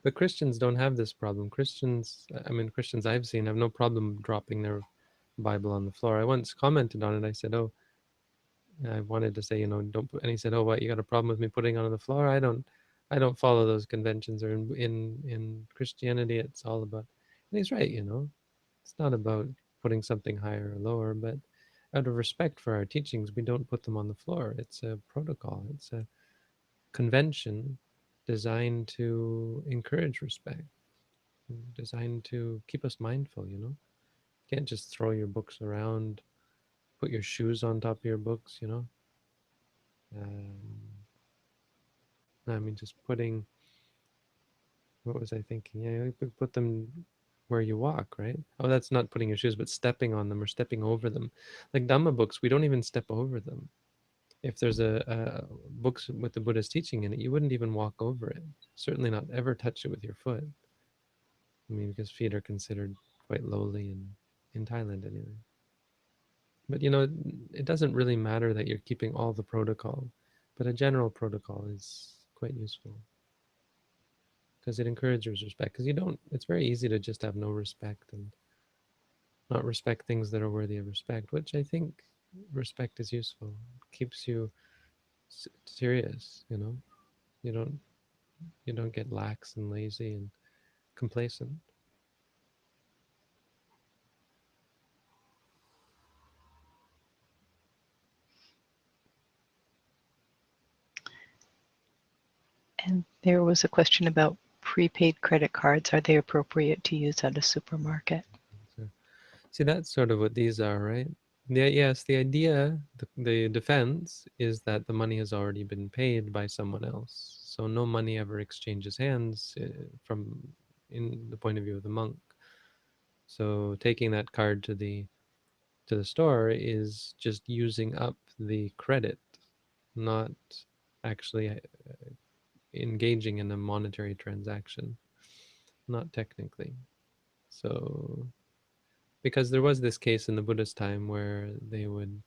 But Christians don't have this problem. Christians I've seen have no problem dropping their Bible on the floor. I once commented on it. I said, "Oh, I wanted to say, don't put," and he said, "Oh, what, you got a problem with me putting it on the floor? I don't follow those conventions." Or in Christianity, it's all about, and he's right. It's not about putting something higher or lower, but out of respect for our teachings, we don't put them on the floor. It's a protocol. It's a convention designed to encourage respect, designed to keep us mindful. You can't just throw your books around, put your shoes on top of your books. Um, just putting, what was I thinking? Yeah, you put them where you walk, right? Oh, that's not putting your shoes, but stepping on them or stepping over them. Like Dhamma books, we don't even step over them. If there's a books with the Buddha's teaching in it, you wouldn't even walk over it. Certainly not ever touch it with your foot. Because feet are considered quite lowly in Thailand anyway. But it doesn't really matter that you're keeping all the protocol, but a general protocol is quite useful because it encourages respect. Because it's very easy to just have no respect and not respect things that are worthy of respect, which I think respect is useful. It keeps you serious. You don't you don't get lax and lazy and complacent.
And there was a question about prepaid credit cards. Are they appropriate to use at a supermarket?
So, see, that's sort of what these are, right? Yes, the idea, the defense is that the money has already been paid by someone else. So no money ever exchanges hands from in the point of view of the monk. So taking that card to the store is just using up the credit, not actually engaging in a monetary transaction, not technically. So because there was this case in the Buddhist time where they would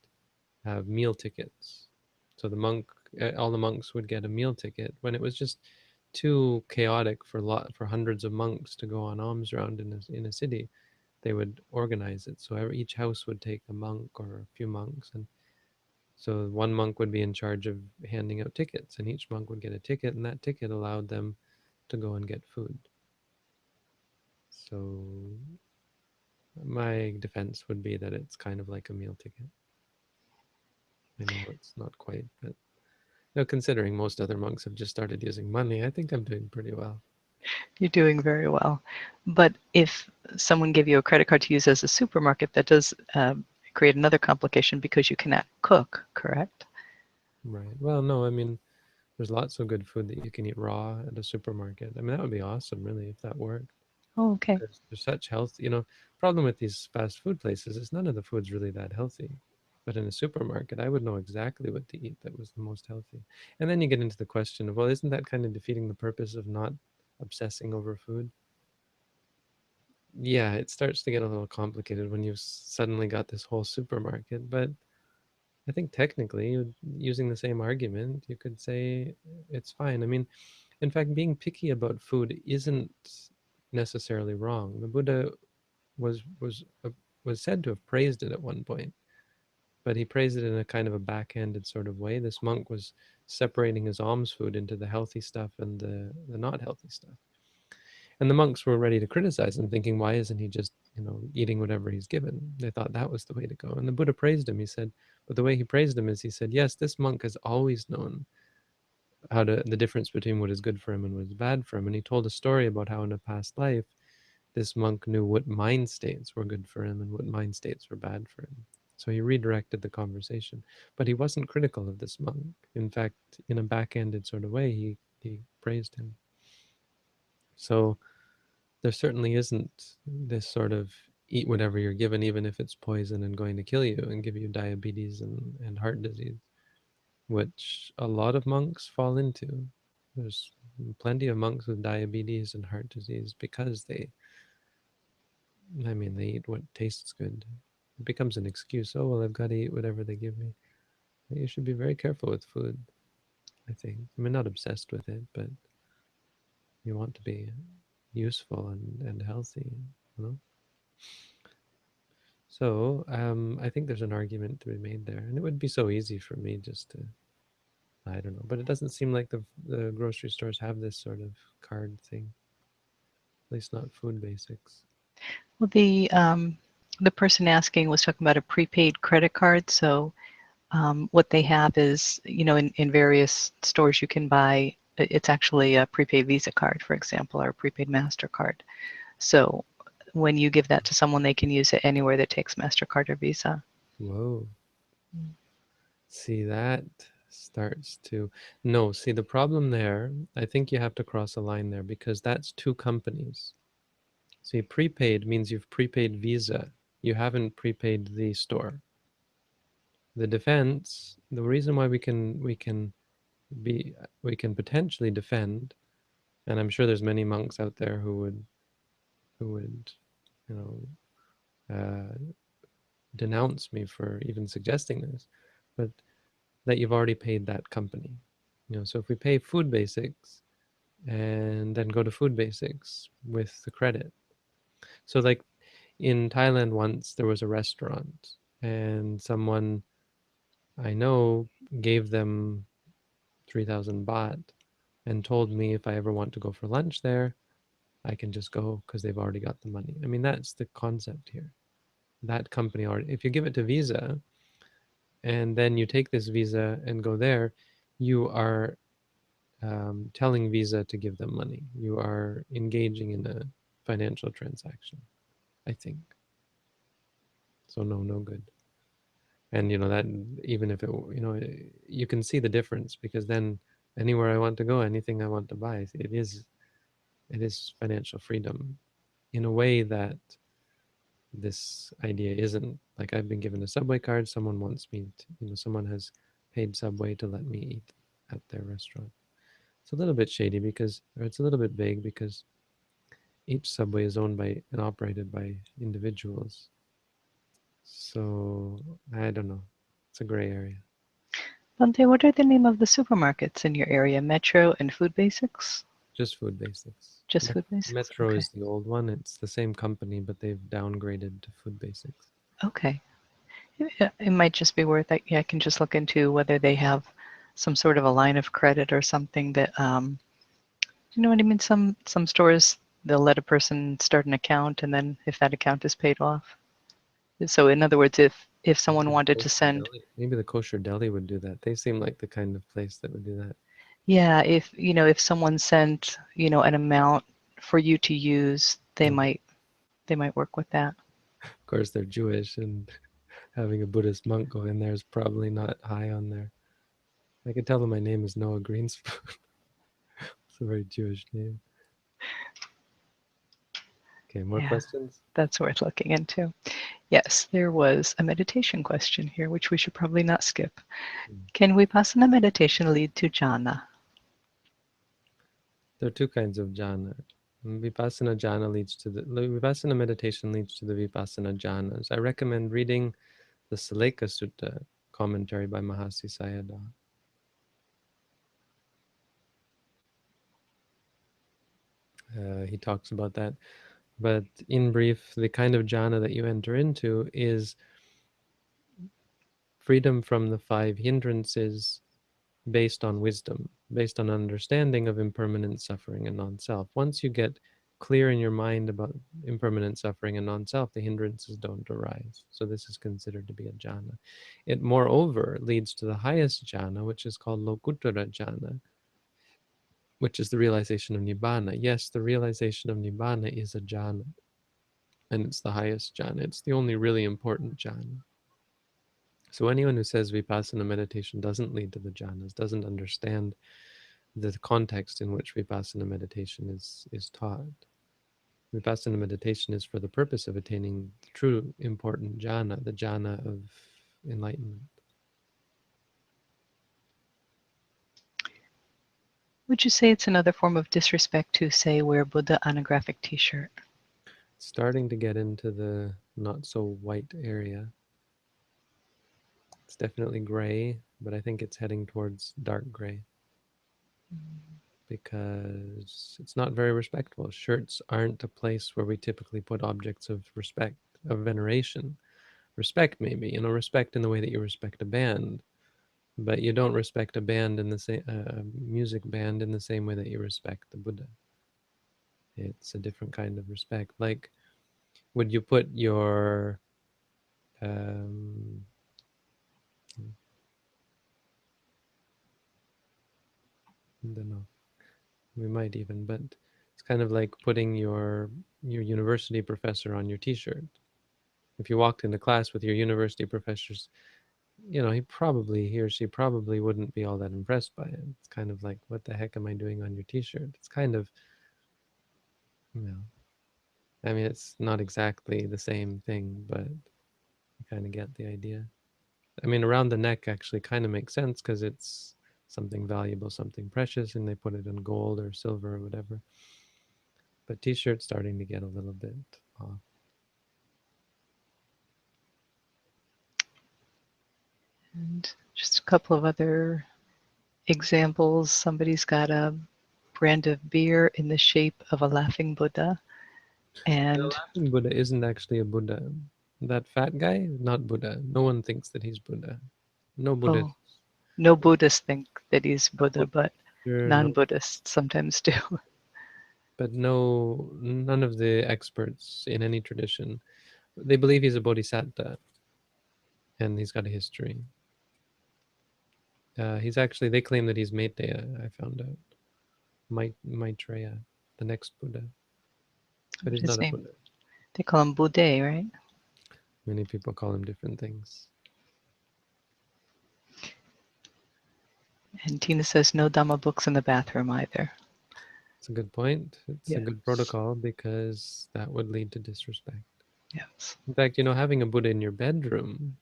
have meal tickets. So all the monks would get a meal ticket when it was just too chaotic for hundreds of monks to go on alms round in a city. They would organize it. So each house would take a monk or a few monks, and so one monk would be in charge of handing out tickets, and each monk would get a ticket, and that ticket allowed them to go and get food. So my defense would be that it's kind of like a meal ticket. I know it's not quite, but considering most other monks have just started using money, I think I'm doing pretty well.
You're doing very well. But if someone gave you a credit card to use as a supermarket, that does create another complication because you cannot cook, correct?
Right. Well, no, there's lots of good food that you can eat raw at a supermarket. That would be awesome, really, if that worked.
Oh, okay.
Because there's such health. Problem with these fast food places is none of the food's really that healthy. But in a supermarket, I would know exactly what to eat that was the most healthy. And then you get into the question of, well, isn't that kind of defeating the purpose of not obsessing over food? Yeah, it starts to get a little complicated when you've suddenly got this whole supermarket. But I think technically, using the same argument, you could say it's fine. In fact, being picky about food isn't necessarily wrong. The Buddha was was uh, was said to have praised it at one point, but he praised it in a kind of a backhanded sort of way. This monk was separating his alms food into the healthy stuff and the not healthy stuff. And the monks were ready to criticize him, thinking, why isn't he just, eating whatever he's given? They thought that was the way to go. And the Buddha praised him. He said, but the way he praised him is he said, yes, this monk has always known the difference between what is good for him and what is bad for him. And he told a story about how in a past life, this monk knew what mind states were good for him and what mind states were bad for him. So he redirected the conversation. But he wasn't critical of this monk. In fact, in a backhanded sort of way, he praised him. So there certainly isn't this sort of eat whatever you're given, even if it's poison and going to kill you and give you diabetes and heart disease, which a lot of monks fall into. There's plenty of monks with diabetes and heart disease because they eat what tastes good. It becomes an excuse. Oh, well, I've got to eat whatever they give me. You should be very careful with food, I think. I mean, not obsessed with it, but you want to be useful and healthy, you know? So I think there's an argument to be made there. And it would be so easy for me just to, I don't know. But it doesn't seem like the grocery stores have this sort of card thing, at least not food basics.
Well, the person asking was talking about a prepaid credit card. So what they have is, in various stores you can buy, it's actually a prepaid Visa card, for example, or a prepaid MasterCard. So when you give that to someone, they can use it anywhere that takes MasterCard or Visa.
Whoa. See, that starts to. No, see, the problem there, I think you have to cross a line there because that's two companies. See, prepaid means you've prepaid Visa. You haven't prepaid the store. The defense, the reason why be we can potentially defend, and I'm sure there's many monks out there who would, you know, denounce me for even suggesting this, but that you've already paid that company. So if we pay food basics and then go to food basics with the credit. So like in Thailand once there was a restaurant and someone I know gave them 3,000 baht and told me if I ever want to go for lunch there, I can just go because they've already got the money. I mean, that's the concept here. That company already, if you give it to Visa and then you take this Visa and go there, you are telling Visa to give them money. You are engaging in a financial transaction, I think. So no, no good. And that even if you can see the difference because then anywhere I want to go, anything I want to buy, it is financial freedom in a way that this idea isn't. Like I've been given a Subway card, someone wants me to, someone has paid Subway to let me eat at their restaurant. It's a little bit shady or it's a little bit vague because each Subway is owned by and operated by individuals. So I don't know. It's a gray area.
Bante, what are the name of the supermarkets in your area? Metro and Food Basics?
Just food basics.
Just Food Basics?
Metro
Okay.
is the old one. It's the same company, but they've downgraded to food basics.
Okay. It might just be worth it. Yeah, I can just look into whether they have some sort of a line of credit or something that, you know what I mean? Some stores, they'll let a person start an account, and then if that account is paid off. So in other words, if someone wanted to send,
Maybe the kosher deli would do that. They seem like the kind of place that would do that.
yeah, if someone sent, an amount for you to use,
Mhm.
they might work with that.
Of course, they're Jewish, and having a Buddhist monk go in there is probably not high on there. I could tell them my name is Noah Greenspoon. It's a very Jewish name. Okay, more
Yeah,
questions?
that's worth looking into. Yes, there was a meditation question here, which we should probably not skip.
Mm.
Can vipassana meditation lead to jhana?
There are two kinds of jhana. Vipassana meditation leads to the vipassana jhanas. I recommend reading the Saleka Sutta commentary by Mahasi Sayadaw. He talks about that. But in brief, the kind of jhana that you enter into is freedom from the five hindrances based on wisdom, based on understanding of impermanent suffering and non-self. Once you get clear in your mind about impermanent suffering and non-self, the hindrances don't arise. So this is considered to be a jhana. It moreover leads to the highest jhana, which is called Lokuttara jhana, which is the realization of Nibbana. Yes, the realization of Nibbana is a jhana, and it's the highest jhana. It's the only really important jhana. So anyone who says vipassana meditation doesn't lead to the jhanas doesn't understand the context in which vipassana meditation is taught. Vipassana meditation is for the purpose of attaining the true important jhana, the jhana of enlightenment.
Would you say it's another form of disrespect to say wear Buddha on a graphic t-shirt?
Starting to get into the not so white area. It's definitely gray, but I think it's heading towards dark gray because it's not very respectful. Shirts aren't a place where we typically put objects of respect, of veneration. Respect, maybe, respect in the way that you respect a band, but you don't respect a band in the same music band in the same way that you respect the Buddha. It's a different kind of respect. Like, would you put your um, I don't know. We might even, but it's kind of like putting your university professor on your T-shirt. If you walked into class with your university professors, he or she probably wouldn't be all that impressed by it. It's kind of like, what the heck am I doing on your T-shirt? It's kind of, you know, I mean, it's not exactly the same thing, but you kind of get the idea. I mean, around the neck actually kind of makes sense because it's something valuable, something precious, and they put it in gold or silver or whatever. But T-shirt's starting to get a little bit off.
And just a couple of other examples. Somebody's got a brand of beer in the shape of a laughing Buddha.
The
And
laughing Buddha isn't actually a Buddha. That fat guy, not Buddha. No one thinks that he's Buddha. No
oh,
Buddhists.
no Buddhists think that he's
No
Buddha, but
Buddhist, no,
non-Buddhists sometimes do.
but no, none of the experts in any tradition. They believe he's a bodhisattva, and he's got a history. He's actually. They claim that he's Maitreya. I found out. Maitreya, the next Buddha, but he's
His
not a
name,
Buddha.
they call him Buddha, right?
Many people call him different things.
And Tina says no Dhamma books in the bathroom either.
It's a good point. It's a good
Yes,
protocol because that would lead to disrespect.
yes.
In fact, having a Buddha in your bedroom,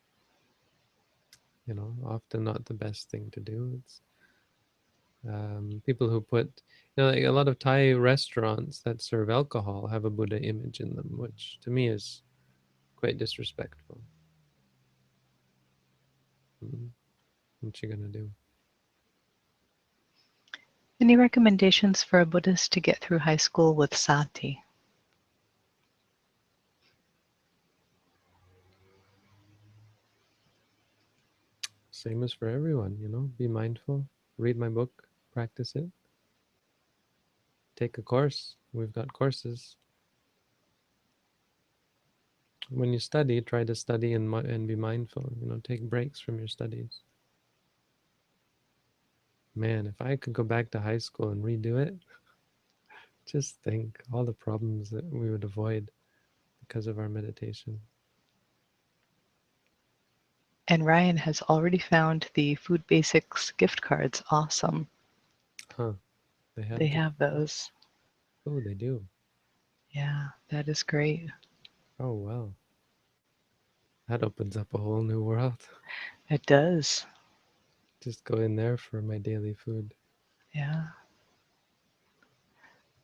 often not the best thing to do. It's people who put, like a lot of Thai restaurants that serve alcohol have a Buddha image in them, which to me is quite disrespectful. Mm, What you gonna do?
Any recommendations for a Buddhist to get through high school with sati?
Same as for everyone, be mindful, read my book, practice it, take a course. We've got courses. When you study, try to study and be mindful. Take breaks from your studies. Man, if I could go back to high school and redo it, just think all the problems that we would avoid because of our meditation.
And Ryan has already found the Food Basics gift cards. Awesome.
Huh, they
They
have gift
have
cards.
those.
Oh, they do.
Yeah, that is great.
Oh, wow. That opens up a whole new world.
It does.
Just go in there for my daily food.
Yeah.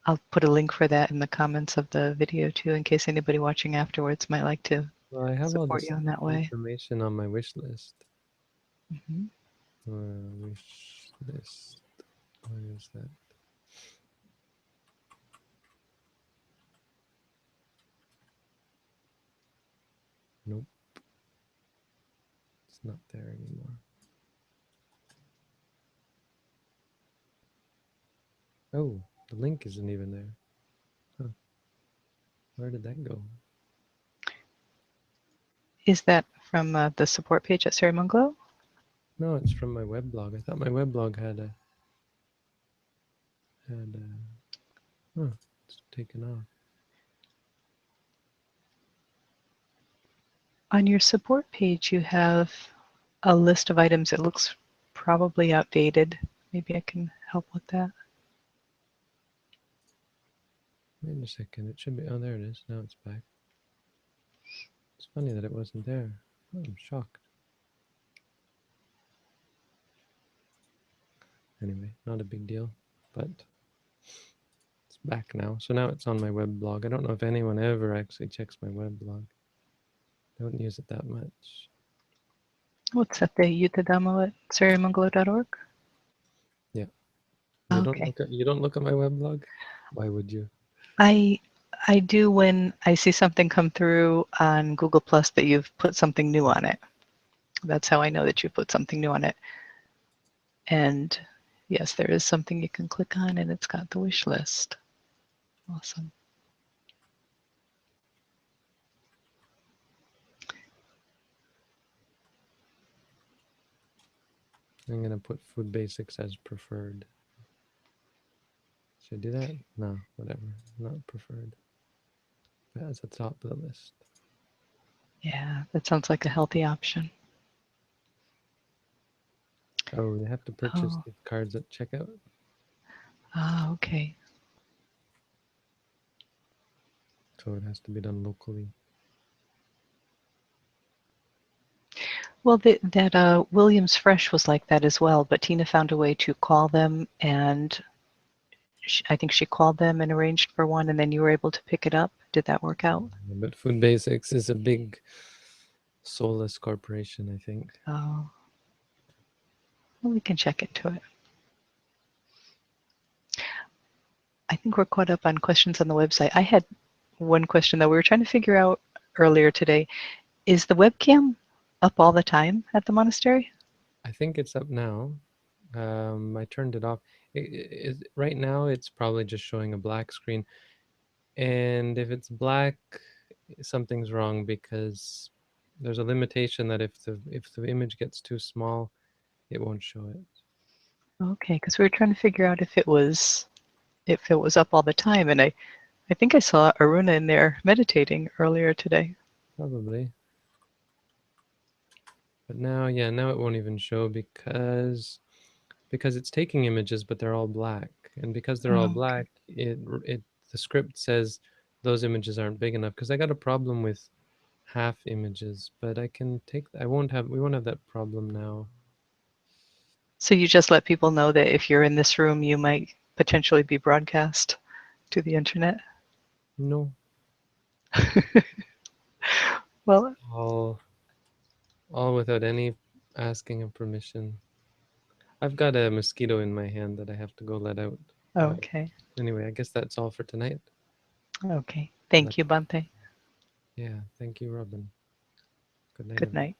I'll put a link for that in the comments of the video too, in case anybody watching afterwards might like to
Well, I have all
support
this
you in that way.
information on my wish list.
Hmm.
Wish list. Where is that? Nope, it's not there anymore. Oh, the link isn't even there. Huh, where did that go?
Is that from the support page at Cerimonglo?
No, it's from my weblog. I thought my weblog huh, it's taken off.
On your support page, you have a list of items. It looks probably outdated. Maybe I can help with that.
Wait a second. It should be. Oh, there it is. Now it's back. It's funny that it wasn't there. Oh, I'm shocked. Anyway, not a big deal, but it's back now. So now it's on my web blog. I don't know if anyone ever actually checks my web blog. I don't use it that much.
What's that? The Yutadamo at sarimangalo.org?
Yeah.
Okay.
You don't look at my web blog? Why would you?
I do when I see something come through on Google Plus that you've put something new on it. That's how I know that you put something new on it. And yes, there is something you can click on, and it's got the wish list. Awesome.
I'm gonna put food basics as preferred. Should I do that? No, whatever. Not preferred. That's at the top of the list.
Yeah, that sounds like a healthy option.
Oh, they have to purchase
Oh,
gift cards at checkout?
okay.
So it has to be done locally.
Well, that Williams Fresh was like that as well, but Tina found a way to call them, and I think she called them and arranged for one, and then you were able to pick it up. Did that work out?
But Food Basics is a big soulless corporation, I think.
Oh, well, we can check into it. I think we're caught up on questions on the website. I had one question that we were trying to figure out earlier today. Is the webcam up all the time at the monastery?
I think it's up now. I turned it off. Right now, it's probably just showing a black screen. And if it's black, something's wrong because there's a limitation that if the image gets too small, it won't show it.
Okay, because we were trying to figure out if it was up all the time, and I think I saw Aruna in there meditating earlier today.
Probably. But now, yeah, now it won't even show because it's taking images, but they're all black. And because they're all
Oh, okay.
black, the script says those images aren't big enough. Because I got a problem with half images, but we won't have that problem now.
So you just let people know that if you're in this room, you might potentially be broadcast to the internet?
No,
Well,
all all without any asking of permission. I've got a mosquito in my hand that I have to go let out. But
okay.
anyway, I guess that's all for tonight.
Okay.
Let
Thank you, Bante.
Yeah, thank you, Robin. Good night,
Good
everyone.
night.